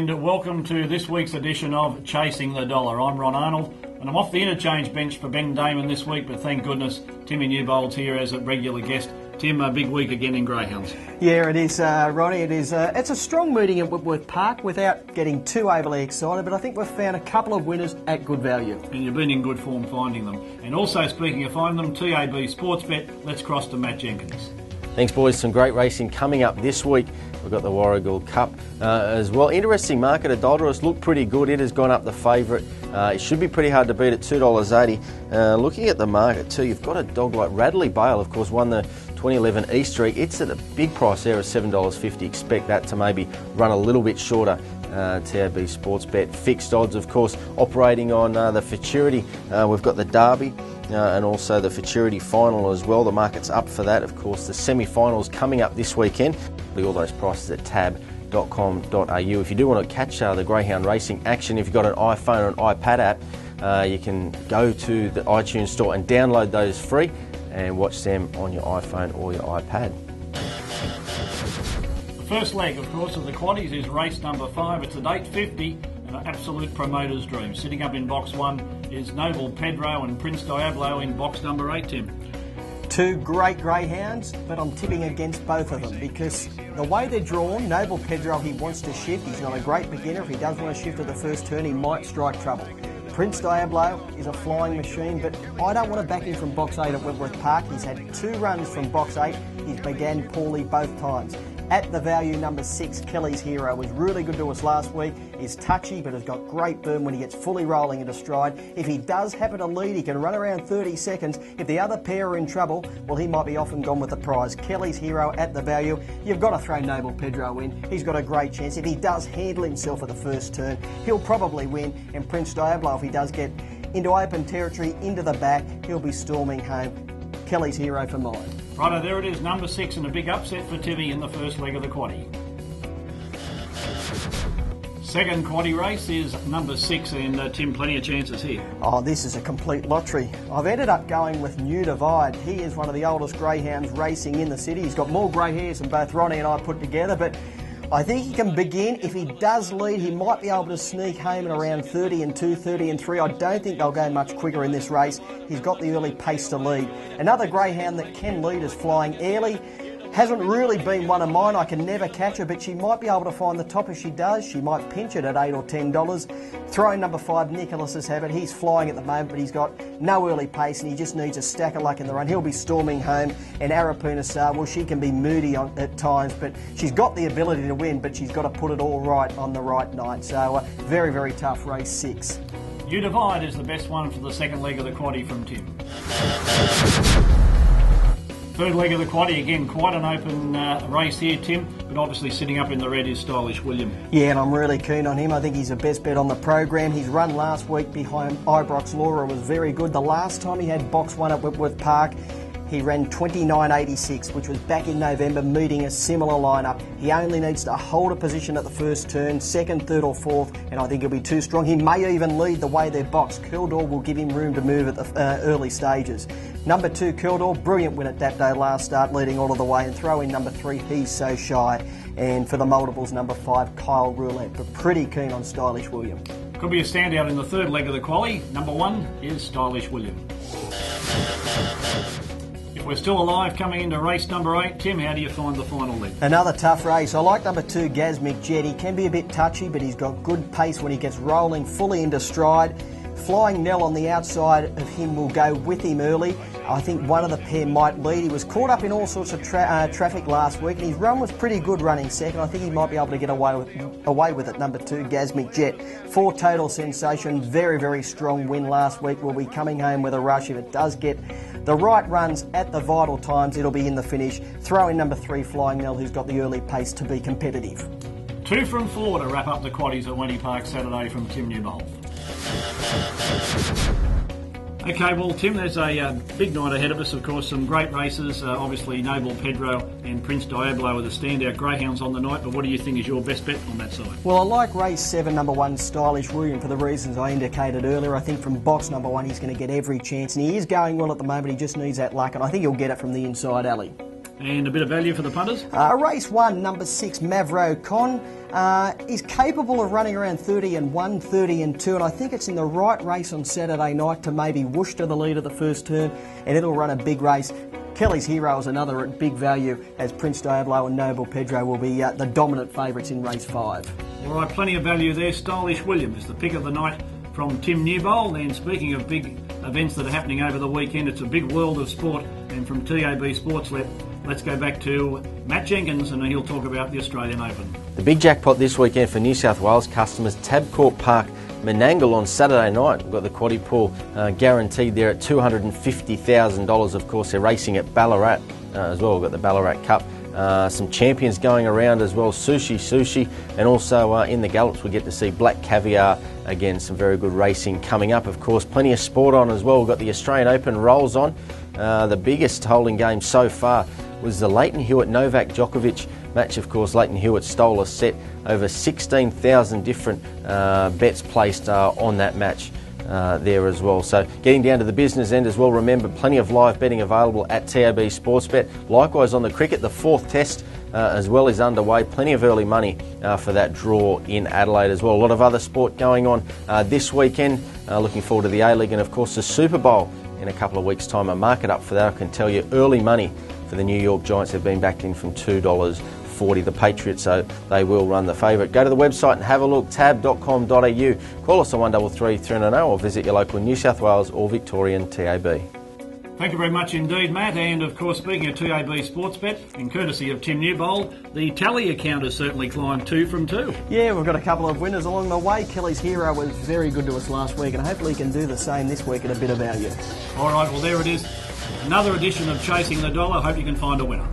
and welcome to this week's edition of Chasing the Dollar. I'm Ron Arnold, and I'm off the interchange bench for Ben Damon this week, but thank goodness Timmy Newbold's here as a regular guest. Tim, a big week again in greyhounds. Yeah, it is, Ronnie. It is. It's a strong meeting at Wentworth Park without getting too overly excited, but I think we've found a couple of winners at good value. And you've been in good form finding them. And also, speaking of finding them, TAB Sportsbet, let's cross to Matt Jenkins. Thanks, boys. Some great racing coming up this week. We've got the Warragul Cup as well. Interesting market. Adulterous looked pretty good. It has gone up the favourite. It should be pretty hard to beat at $2.80. Looking at the market too, you've got a dog like Radley Bale, of course, won the 2011 East Street. It's at a big price there of $7.50. Expect that to maybe run a little bit shorter. TAB Sportsbet fixed odds, of course, operating on the futurity. We've got the Derby. And also the futurity final as well. The market's up for that. Of course, the semi-finals coming up this weekend. All those prices at tab.com.au. If you do want to catch the greyhound racing action, if you've got an iPhone or an iPad app, you can go to the iTunes store and download those free and watch them on your iPhone or your iPad. The first leg, of course, of the quaddies is race number 5. It's at 8:50. An absolute promoter's dream. Sitting up in box 1 is Newbold Pedro and Prince Diablo in box number 8, Tim. Two great greyhounds, but I'm tipping against both of them because the way they're drawn, Newbold Pedro, he wants to shift. He's not a great beginner. If he does want to shift at the first turn, he might strike trouble. Prince Diablo is a flying machine, but I don't want to back him from box 8 at Wentworth Park. He's had 2 runs from box 8. He's began poorly both times. At the value, number 6, Kelly's Hero, was really good to us last week. He's touchy, but has got great burn when he gets fully rolling into stride. If he does happen to lead, he can run around 30 seconds. If the other pair are in trouble, well, he might be off and gone with the prize. Kelly's Hero at the value. You've got to throw Newbold Pedro in. He's got a great chance. If he does handle himself at the first turn, he'll probably win. And Prince Diablo, if he does get into open territory, into the back, he'll be storming home. Kelly's Hero for mine. Righto, there it is, number 6, and a big upset for Timmy in the first leg of the quaddie. Second quaddie race is number 6, and Tim, plenty of chances here. Oh, this is a complete lottery. I've ended up going with New Divide. He is one of the oldest greyhounds racing in the city. He's got more grey hairs than both Ronnie and I put together, but I think he can begin. If he does lead, he might be able to sneak home in around 30 and 2, 30 and 3. I don't think they'll go much quicker in this race. He's got the early pace to lead. Another greyhound that can lead is Flying Airly. Hasn't really been one of mine. I can never catch her, but she might be able to find the top if she does. She might pinch it at $8 or $10. Throwing number 5, Nicholas's Habit. He's flying at the moment, but he's got no early pace and he just needs a stack of luck in the run. He'll be storming home. And Arapuna Star, well, she can be moody at times, but she's got the ability to win, but she's got to put it all right on the right night. So very, very tough race 6. You Divide is the best one for the second leg of the quaddie from Tim. Third leg of the quaddie, again, quite an open race here, Tim, but obviously sitting up in the red is Stylish William. Yeah, and I'm really keen on him. I think he's the best bet on the program. His run last week behind Ibrox Laura was very good. The last time he had box 1 at Wentworth Park, he ran 29.86, which was back in November, meeting a similar lineup. He only needs to hold a position at the first turn, second, third or fourth, and I think he'll be too strong. He may even lead the way they're boxed. Kildor will give him room to move at the early stages. Number 2, Kildor, brilliant win at that day last start, leading all of the way, and throw in number 3, He's So Shy. And for the multiples, number 5, Kyle Roulette, but pretty keen on Stylish William. Could be a standout in the third leg of the quaddie. Number 1 is Stylish William. If we're still alive coming into race number 8, Tim, how do you find the final leg? Another tough race. I like number 2, Gasmic Jet. He can be a bit touchy, but he's got good pace when he gets rolling fully into stride. Flying Nell on the outside of him will go with him early. I think one of the pair might lead. He was caught up in all sorts of traffic last week, and his run was pretty good running second. I think he might be able to get away with it. Number 2, Gasmic Jet. 4 Total Sensation. Very, very strong win last week. Will be coming home with a rush. If it does get the right runs at the vital times, it'll be in the finish. Throw in number 3, Flying Nell, who's got the early pace to be competitive. 2 from 4 to wrap up the quaddies at Wentworth Park Saturday from Tim Newbold. Okay, well, Tim, there's a big night ahead of us, of course. Some great races. Obviously, Newbold Pedro and Prince Diablo are the standout greyhounds on the night, but what do you think is your best bet on that side? Well, I like race 7, number 1, Stylish William, for the reasons I indicated earlier. I think from box number 1, he's going to get every chance, and he is going well at the moment. He just needs that luck, and I think he'll get it from the inside alley. And a bit of value for the punters? Race 1, number 6, Mavro Con. He's capable of running around 30-1, 30-2, and I think it's in the right race on Saturday night to maybe whoosh to the lead of the first turn, and it'll run a big race. Kelly's Hero is another at big value, as Prince Diablo and Noble Pedro will be the dominant favourites in race 5. All right, plenty of value there. Stylish William is the pick of the night from Tim Newbold. And speaking of big events that are happening over the weekend, it's a big world of sport. And from TAB Sportsbet, let's go back to Matt Jenkins, and he'll talk about the Australian Open. The big jackpot this weekend for New South Wales customers, Tabcorp Park, Menangle on Saturday night. We've got the quaddie pool guaranteed there at $250,000. Of course, they're racing at Ballarat as well. We've got the Ballarat Cup. Some champions going around as well, Sushi, and also in the Gallops we get to see Black Caviar. Again, some very good racing coming up. Of course, plenty of sport on as well. We've got the Australian Open rolls on. The biggest holding game so far was the Leighton Hewitt-Novak Djokovic match. Of course, Leighton Hewitt stole a set. Over 16,000 different bets placed on that match there as well. So getting down to the business end as well, remember plenty of live betting available at TAB Sportsbet. Likewise on the cricket, the 4th test as well is underway. Plenty of early money for that draw in Adelaide as well. A lot of other sport going on this weekend. Looking forward to the A-League and of course the Super Bowl in a couple of weeks' time. A market up for that, I can tell you. Early money for the New York Giants have been backed in from $2.40. The Patriots, so they will run the favourite. Go to the website and have a look, tab.com.au. Call us on 133 300 or visit your local New South Wales or Victorian TAB. Thank you very much indeed, Matt. And of course, speaking of TAB Sportsbet, in courtesy of Tim Newbold, the tally account has certainly climbed 2 from 2. Yeah, we've got a couple of winners along the way. Kelly's Hero was very good to us last week, and hopefully he can do the same this week at a bit of value. All right, well, there it is. Another edition of Chasing the Dollar. Hope you can find a winner.